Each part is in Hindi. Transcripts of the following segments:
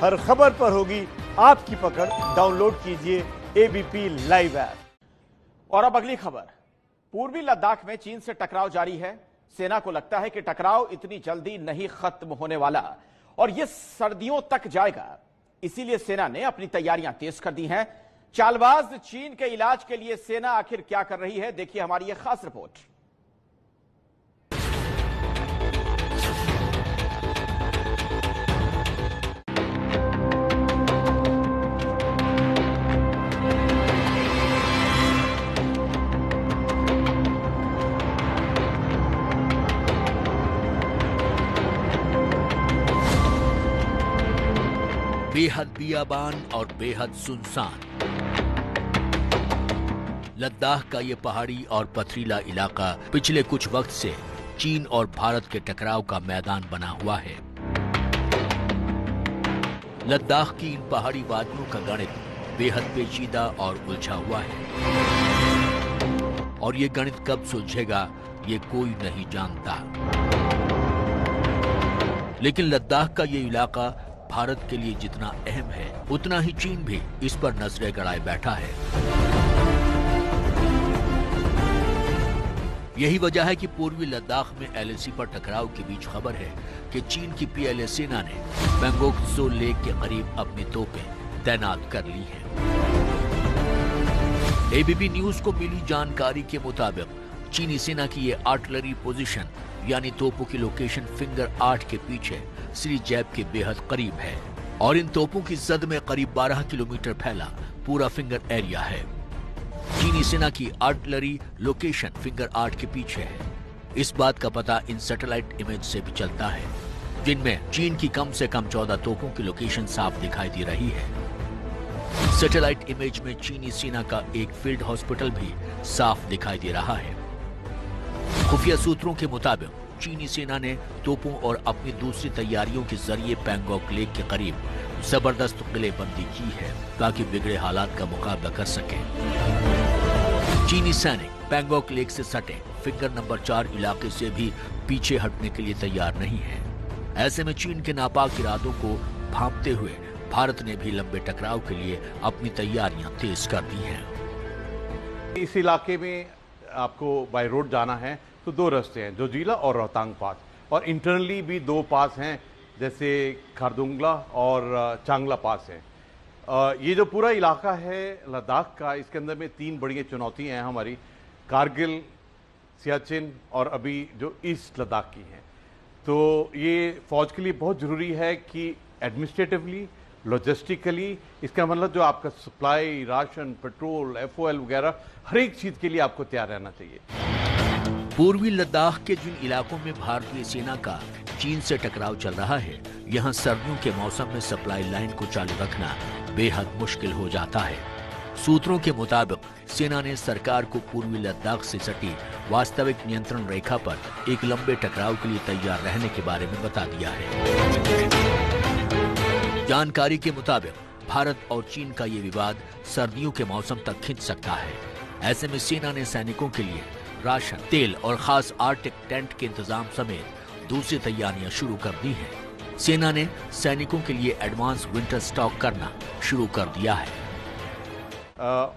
हर खबर पर होगी आपकी पकड़। डाउनलोड कीजिए एबीपी लाइव ऐप। और अब अगली खबर। पूर्वी लद्दाख में चीन से टकराव जारी है। सेना को लगता है कि टकराव इतनी जल्दी नहीं खत्म होने वाला और यह सर्दियों तक जाएगा। इसीलिए सेना ने अपनी तैयारियां तेज कर दी हैं। चालबाज चीन के इलाज के लिए सेना आखिर क्या कर रही है, देखिए हमारी यह खास रिपोर्ट। बेहद बियाबान और बेहद सुनसान लद्दाख का ये पहाड़ी और पथरीला इलाका पिछले कुछ वक्त से चीन और भारत के टकराव का मैदान बना हुआ है। लद्दाख की इन पहाड़ी वादियों का गणित बेहद पेचीदा और उलझा हुआ है और ये गणित कब सुलझेगा ये कोई नहीं जानता। लेकिन लद्दाख का ये इलाका भारत के लिए जितना अहम है उतना ही चीन भी इस पर नजरें गड़ाए बैठा है। यही वजह है कि पूर्वी लद्दाख में एलएसी पर टकराव के बीच खबर है कि चीन की पीएलए सेना ने पैंगोंग त्सो लेक के करीब अपनी तोपें तैनात कर ली हैं। एबीपी न्यूज को मिली जानकारी के मुताबिक चीनी सेना की ये आर्टिलरी पोजीशन यानी तोपों की लोकेशन फिंगर 8 के पीछे श्री जैप के बेहद करीब है और इन तोपों की जद में करीब 12 किलोमीटर फैला पूरा फिंगर एरिया है। चीनी सेना की आर्टिलरी लोकेशन फिंगर 8 के पीछे है। इस बात का पता इन सैटेलाइट इमेज से भी चलता है जिनमें चीन की कम से कम 14 तोपों की लोकेशन साफ दिखाई दे रही है। सैटेलाइट इमेज में चीनी सेना का एक फील्ड हॉस्पिटल भी साफ दिखाई दे रहा है। खुफिया सूत्रों के मुताबिक चीनी सेना ने तोपों और अपनी दूसरी तैयारियों के जरिए पैंगोंग लेक के करीब जबरदस्त किलेबंदी की है ताकि बिगड़े हालात का मुकाबला कर सके। चीनी सैनिक पैंगोंग लेक से सटे फिंगर नंबर 4 इलाके से भी पीछे हटने के लिए तैयार नहीं है। ऐसे में चीन के नापाक इरादों को भांपते हुए भारत ने भी लंबे टकराव के लिए अपनी तैयारियां तेज कर दी हैं। इस इलाके में आपको बाय रोड जाना है तो 2 रास्ते हैं, जोजिला और रोहतांग पास, और इंटरनली भी 2 पास हैं जैसे खारदुंगला और चांगला पास है। ये जो पूरा इलाका है लद्दाख का, इसके अंदर में 3 बड़ी चुनौतियां हैं हमारी, कारगिल, सियाचिन और अभी जो ईस्ट लद्दाख की हैं। तो ये फौज के लिए बहुत ज़रूरी है कि एडमिनिस्ट्रेटिवली, लॉजिस्टिकली, इसका मतलब जो आपका सप्लाई, राशन, पेट्रोल, FOL वगैरह हर एक चीज़ के लिए आपको तैयार रहना चाहिए। पूर्वी लद्दाख के जिन इलाकों में भारतीय सेना का चीन से टकराव चल रहा है, यहां सर्दियों के मौसम में सप्लाई लाइन को चालू रखना बेहद मुश्किल हो जाता है। सूत्रों के मुताबिक सेना ने सरकार को पूर्वी लद्दाख से सटी वास्तविक नियंत्रण रेखा पर एक लंबे टकराव के लिए तैयार रहने के बारे में बता दिया है। जानकारी के मुताबिक भारत और चीन का ये विवाद सर्दियों के मौसम तक खिंच सकता है। ऐसे में सेना ने सैनिकों के लिए राशन, तेल और खास आर्टिक टेंट के इंतजाम समेत दूसरी तैयारियां शुरू कर दी हैं। सेना ने सैनिकों के लिए एडवांस विंटर स्टॉक करना शुरू कर दिया है।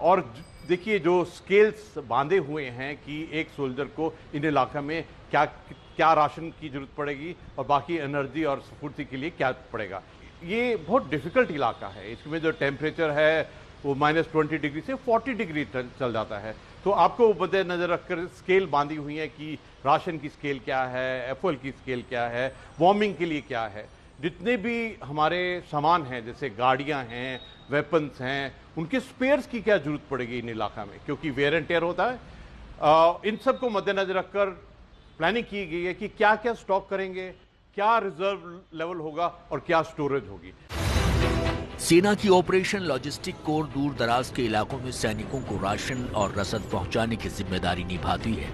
और देखिए जो स्केल्स बांधे हुए हैं कि एक सोल्जर को इन इलाका में क्या राशन की जरूरत पड़ेगी और बाकी एनर्जी और स्फूर्ति के लिए क्या पड़ेगा। ये बहुत डिफिकल्ट इलाका है, इसमें जो टेम्परेचर है वो -20 डिग्री से 40 डिग्री चल जाता है। तो आपको मद्देनजर रखकर स्केल बांधी हुई है कि राशन की स्केल क्या है, FOL की स्केल क्या है, वार्मिंग के लिए क्या है। जितने भी हमारे सामान हैं जैसे गाड़ियां हैं, वेपन्स हैं, उनके स्पेयर्स की क्या जरूरत पड़ेगी इन इलाका में, क्योंकि वेयर एंड टेयर होता है। इन सब को मद्देनजर रखकर प्लानिंग की गई है कि क्या क्या स्टॉक करेंगे, क्या रिजर्व लेवल होगा और क्या स्टोरेज होगी। सेना की ऑपरेशन लॉजिस्टिक कोर दूर दराज के इलाकों में सैनिकों को राशन और रसद पहुंचाने की जिम्मेदारी निभाती है।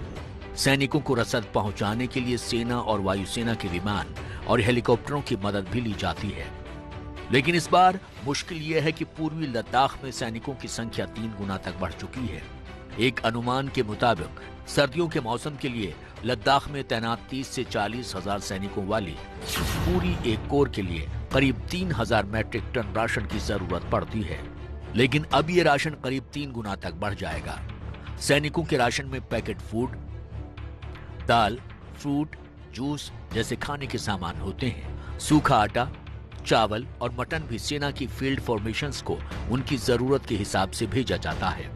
सैनिकों को रसद पहुंचाने के लिए सेना और वायुसेना के विमान और हेलीकॉप्टरों की मदद भी ली जाती है। लेकिन इस बार मुश्किल यह है कि पूर्वी लद्दाख में सैनिकों की संख्या 3 गुना तक बढ़ चुकी है। एक अनुमान के मुताबिक सर्दियों के मौसम के लिए लद्दाख में तैनात 30 से 40 हजार सैनिकों वाली पूरी एक कोर के लिए करीब 3000 मैट्रिक टन राशन की जरूरत पड़ती है। लेकिन अब ये राशन करीब 3 गुना तक बढ़ जाएगा। सैनिकों के राशन में पैकेट फूड, दाल, फ्रूट, जूस जैसे खाने के सामान होते हैं। सूखा आटा, चावल और मटन भी सेना की फील्ड फॉर्मेशंस को उनकी जरूरत के हिसाब से भेजा जाता है।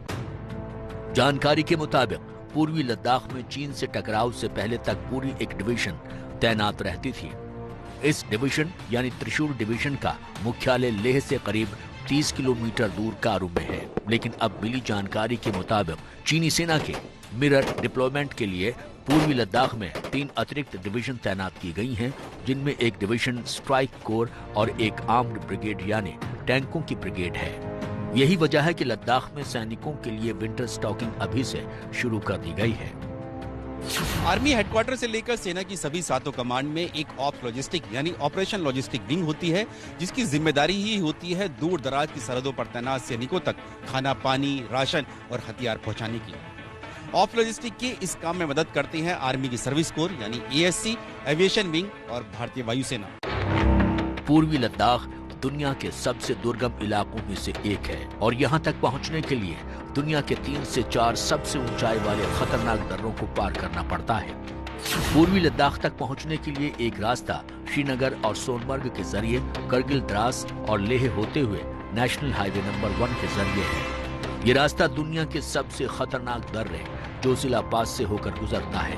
जानकारी के मुताबिक पूर्वी लद्दाख में चीन से टकराव से पहले तक पूरी एक डिवीजन तैनात रहती थी। इस डिवीजन यानी त्रिशूल डिवीजन का मुख्यालय लेह से करीब 30 किलोमीटर दूर कारू में है। लेकिन अब मिली जानकारी के मुताबिक चीनी सेना के मिरर डिप्लॉयमेंट के लिए पूर्वी लद्दाख में 3 अतिरिक्त डिवीजन तैनात की गई हैं, जिनमें एक डिवीजन स्ट्राइक कोर और एक आर्म्ड ब्रिगेड यानी टैंकों की ब्रिगेड है। यही वजह है कि लद्दाख में सैनिकों के लिए विंटर स्टॉकिंग अभी से शुरू कर दी गई है। आर्मी हेडक्वार्टर से लेकर सेना की सभी 7 कमांड में एक ऑप्स लॉजिस्टिक यानी ऑपरेशन लॉजिस्टिक विंग होती है, जिसकी जिम्मेदारी ही होती है दूर दराज की सरहदों पर तैनात सैनिकों तक खाना, पानी, राशन और हथियार पहुंचाने की। ऑप्स लॉजिस्टिक के इस काम में मदद करते हैं आर्मी की सर्विस कोर यानी ASC, एविएशन विंग और भारतीय वायुसेना। पूर्वी लद्दाख दुनिया के सबसे दुर्गम इलाकों में से एक है और यहाँ तक पहुँचने के लिए दुनिया के 3 से 4 सबसे ऊंचाई वाले खतरनाक दर्रों को पार करना पड़ता है। पूर्वी लद्दाख तक पहुँचने के लिए एक रास्ता श्रीनगर और सोनमर्ग के जरिए करगिल, द्रास और लेह होते हुए नेशनल हाईवे नंबर 1 के जरिए है। ये रास्ता दुनिया के सबसे खतरनाक दर्रे जोजिला पास से होकर गुजरता है।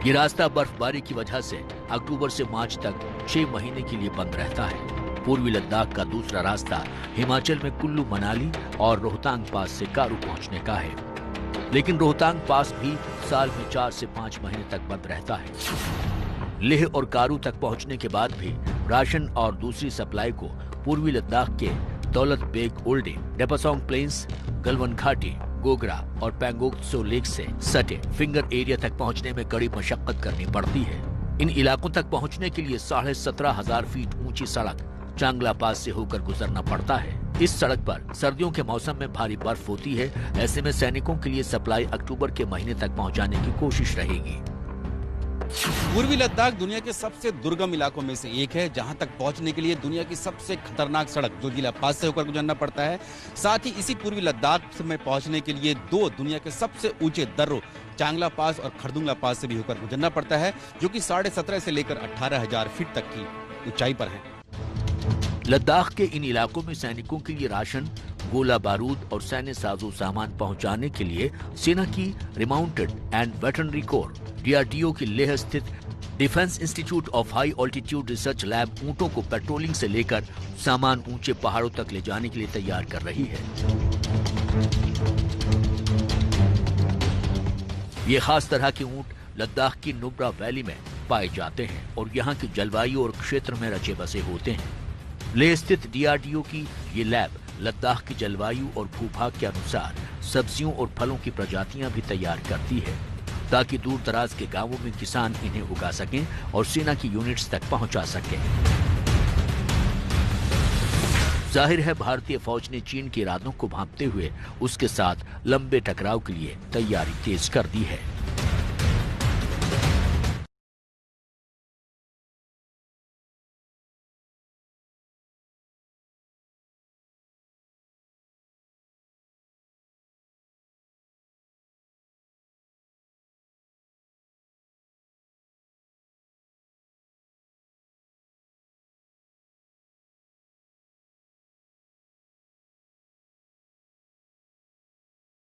ये रास्ता बर्फबारी की वजह से अक्टूबर से मार्च तक 6 महीने के लिए बंद रहता है। पूर्वी लद्दाख का दूसरा रास्ता हिमाचल में कुल्लू, मनाली और रोहतांग पास से कारू पहुंचने का है, लेकिन रोहतांग पास भी साल में 4 से 5 महीने तक बंद रहता है। लेह और कारू तक पहुंचने के बाद भी राशन और दूसरी सप्लाई को पूर्वी लद्दाख के दौलत बेग ओल्डे, डेपासोंग प्लेन्स, गलवन घाटी, गोगरा और पैंगोंग त्सो लेक से सटे फिंगर एरिया तक पहुंचने में कड़ी मशक्कत करनी पड़ती है। इन इलाकों तक पहुंचने के लिए 17,500 फीट ऊंची सड़क चांगला पास से होकर गुजरना पड़ता है। इस सड़क पर सर्दियों के मौसम में भारी बर्फ होती है। ऐसे में सैनिकों के लिए सप्लाई अक्टूबर के महीने तक पहुंचाने की कोशिश रहेगी। पूर्वी लद्दाख दुनिया के सबसे दुर्गम इलाकों में से एक है, जहां तक पहुंचने के लिए दुनिया की सबसे खतरनाक सड़क जोजिला पास से होकर गुजरना पड़ता है। साथ ही इसी पूर्वी लद्दाख में पहुंचने के लिए 2 दुनिया के सबसे ऊंचे दर्रों चांगला पास और खरदुंगला पास से भी होकर गुजरना पड़ता है, जो कि 17.5 से लेकर 18,000 फीट तक की ऊंचाई पर है। लद्दाख के इन इलाकों में सैनिकों के लिए राशन, गोला बारूद और सैन्य साजो सामान पहुंचाने के लिए सेना की remounted and veterinary corps DRDO की लेह स्थित defence institute of high altitude research lab ऊंटों को पेट्रोलिंग से लेकर सामान ऊंचे पहाड़ों तक ले जाने के लिए तैयार कर रही है। ये खास तरह के ऊंट लद्दाख की नुब्रा वैली में पाए जाते हैं और यहाँ की जलवायु और क्षेत्र में रचे बसे होते हैं। लेह स्थित DRDO की ये लैब लद्दाख की जलवायु और भूभाग के अनुसार सब्जियों और फलों की प्रजातियां भी तैयार करती है, ताकि दूर दराज के गांवों में किसान इन्हें उगा सकें और सेना की यूनिट्स तक पहुंचा सकें। जाहिर है भारतीय फौज ने चीन के इरादों को भांपते हुए उसके साथ लंबे टकराव के लिए तैयारी तेज कर दी है।